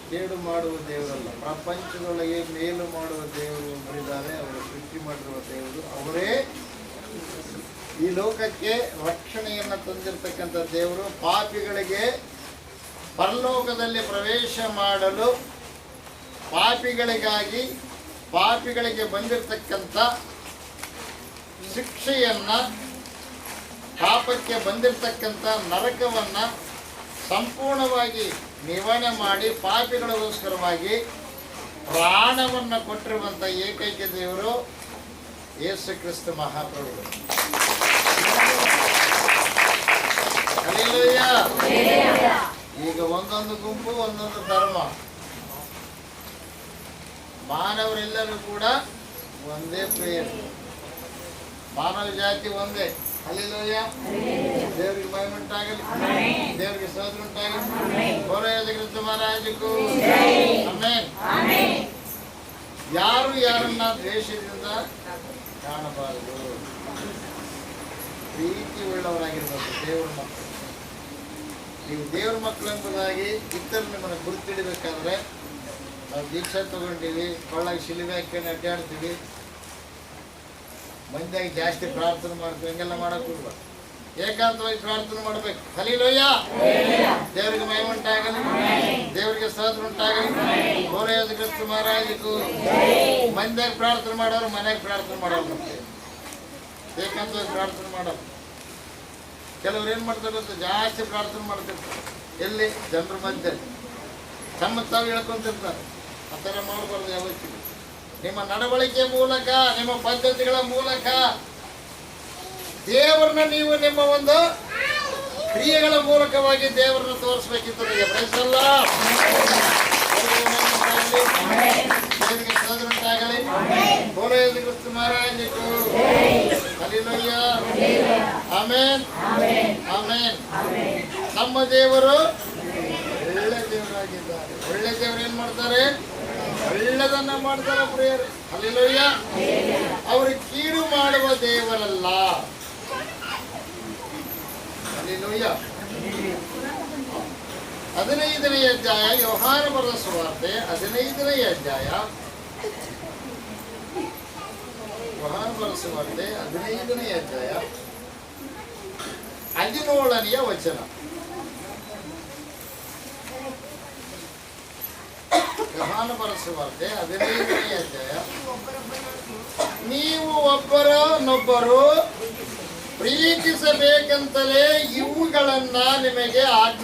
ಕೇಡು ಮಾಡುವ ದೇವರಲ್ಲ. ಪ್ರಪಂಚದೊಳಗೆ ಮೇಲು ಮಾಡುವ ದೇವರು ಒಬ್ಬರಿದ್ದಾರೆ. ಅವರು ಸೃಷ್ಟಿ ಮಾಡಿರುವ ದೇವರು ಅವರೇ. ಈ ಲೋಕಕ್ಕೆ ರಕ್ಷಣೆಯನ್ನು ತಂದಿರತಕ್ಕಂಥ ದೇವರು ಪಾಪಿಗಳಿಗೆ ಪರಲೋಕದಲ್ಲಿ ಪ್ರವೇಶ ಮಾಡಲು ಪಾಪಿಗಳಿಗೆ ಬಂದಿರತಕ್ಕಂಥ ಶಿಕ್ಷೆಯನ್ನು, ಪಾಪಕ್ಕೆ ಬಂದಿರತಕ್ಕಂಥ ನರಕವನ್ನು ಸಂಪೂರ್ಣವಾಗಿ ನಿವಾರಣೆ ಮಾಡಿ ಪಾಪಿಗಳಿಗೋಸ್ಕರವಾಗಿ ಪ್ರಾಣವನ್ನು ಕೊಟ್ಟಿರುವಂಥ ಏಕೈಕ ದೇವರು ಯೇಸು ಕ್ರಿಸ್ತ ಮಹಾಪ್ರಭುಗಳು. ಹಲ್ಲೆಲೂಯಾ. ಈಗ ಒಂದೊಂದು ಗುಂಪು, ಒಂದೊಂದು ಧರ್ಮ. ಮಾನವರೆಲ್ಲರೂ ಕೂಡ ಒಂದೇ ಪ್ರೇಯರ್, ಮಾನವ ಜಾತಿ ಒಂದೇ. ಹಲ್ಲೆಲೂಯಾ. ದೇವರಿಗೆ ಮಹಿಮೆ ಉಂಟಾಗಲಿ, ದೇವರಿಗೆ ಸ್ತೋತ್ರ ಉಂಟಾಗಲಿ. ಹೊರೆಯಾದ ಕ್ರಿಸ್ತ ಮಹಾರಾಜಕ್ಕೂ ಆಮೆನ್. ಯಾರು ಯಾರನ್ನ ದ್ವೇಷದಿಂದ ಕಾಣಬಾರದು, ಪ್ರೀತಿ ಉಳ್ಳವರಾಗಿರ್ಬೇಕು ದೇವರ ಮಕ್ಕಳು. ನೀವು ದೇವ್ರ ಮಕ್ಕಳು ಎಂಬುದಾಗಿ ಇತರು ನಿಮ್ಮನ್ನು ಗುರುತಿಡಬೇಕಾದ್ರೆ, ನಾವು ದೀಕ್ಷೆ ತಗೊಂಡಿವಿ, ಕೊಳ್ಳಾಗಿ ಶಿಲುಬೆ ಹಾಕೊಂಡು ಅಡ್ಡಾಡ್ತೀವಿ, ಮಂದಿಯಾಗಿ ಜಾಸ್ತಿ ಪ್ರಾರ್ಥನೆ ಮಾಡ್ತೀವಿ, ಹಂಗೆಲ್ಲ ಮಾಡಕ್ ಹೋಗ್ಬಾರ್ದು. ಏಕಾಂತವಾಗಿ ಪ್ರಾರ್ಥನೆ ಮಾಡ್ಬೇಕು. ಹಲ್ಲೆಲೂಯಾ. ದೇವರಿಗೆ ಮಹಿಮೆ ಉಂಟಾಗಲಿ, ದೇವರಿಗೆ ಸ್ತೋತ್ರ ಉಂಟಾಗಲಿ. ಹೊರೆಯಾದ ಕ್ರಿಸ್ತ ಮಹಾರಾಜಕ್ಕೂ. ಮಂದಿಯಾಗಿ ಪ್ರಾರ್ಥನೆ ಮಾಡೋರು ಮನೆಯಾಗ ಪ್ರಾರ್ಥನೆ ಮಾಡೋರು, ಮತ್ತೆ ಏಕಾಂತವಾಗಿ ಪ್ರಾರ್ಥನೆ ಮಾಡೋರು. ಕೆಲವ್ರು ಏನು ಮಾಡ್ತಾರೆ ಗೊತ್ತಾ, ಜಾಸ್ತಿ ಪ್ರಾರ್ಥನೆ ಮಾಡ್ತಿರ್ತಾರೆ. ಎಲ್ಲಿ? ಜನರ ಮಧ್ಯೆ ತಮ್ಮ ತಾವು ಹೇಳ್ಕೊಂತಿರ್ತಾರೆ. ಆ ಥರ ಮಾಡಬಾರ್ದು ಯಾವತ್ತಿಗೂ. ನಿಮ್ಮ ನಡವಳಿಕೆ ಮೂಲಕ, ನಿಮ್ಮ ಪದ್ಧತಿಗಳ ಮೂಲಕ ದೇವರನ್ನ ನೀವು ನಿಮ್ಮ ಒಂದು ಕ್ರಿಯೆಗಳ ಮೂಲಕವಾಗಿ ದೇವರನ್ನ ತೋರಿಸ್ಬೇಕಿತ್ತು. ಪ್ರೈಸಲ್ಲ. ದೇವರಿಗೆ ಸ್ತೋತ್ರ ಉಂಟಾಗಲಿ. ಹೊರೆಯಾದ ಕ್ರಿಸ್ತ ಮಹಾರಾಜಕ್ಕೂ. ಹಲ್ಲೆಲೂಯಾ. ಆಮೆನ್. ಆಮೆನ್. ನಮ್ಮ ದೇವರು ಒಳ್ಳೆ ದೇವರಾಗಿದ್ದಾರೆ. ಒಳ್ಳೆ ದೇವರು ಏನ್ ಮಾಡ್ತಾರೆ? ಒಳ್ಳೆದನ್ನ ಮಾಡ್ತಾರೆ ಪ್ರಿಯರೇ. ಹಲ್ಲೆಲೂಯಾ. ಅವರು ಕೀಡು ಮಾಡುವ ದೇವರಲ್ಲ. ಹಲ್ಲೆಲೂಯಾ. 15ನೇ ಅಧ್ಯಾಯ, ಯೋಹಾನ ಬರೆದ ಸುವಾರ್ತೆ 15ನೇ ಅಧ್ಯಾಯ, ಯೋಹಾನ ಬರೆದ ಸುವಾರ್ತೆ 15ನೇ ಅಧ್ಯಾಯ 17ನೇ ವಚನ. ಯೋಹಾನ ಬರೆದ ಸುವಾರ್ತೆ 15ನೇ ಅಧ್ಯಾಯ, ನೀವು ಒಬ್ಬರನ್ನೊಬ್ಬರು ಪ್ರೀತಿಸಬೇಕಂತಲೇ ಇವುಗಳನ್ನ ನಿಮಗೆ ಆಜ್ಞಾ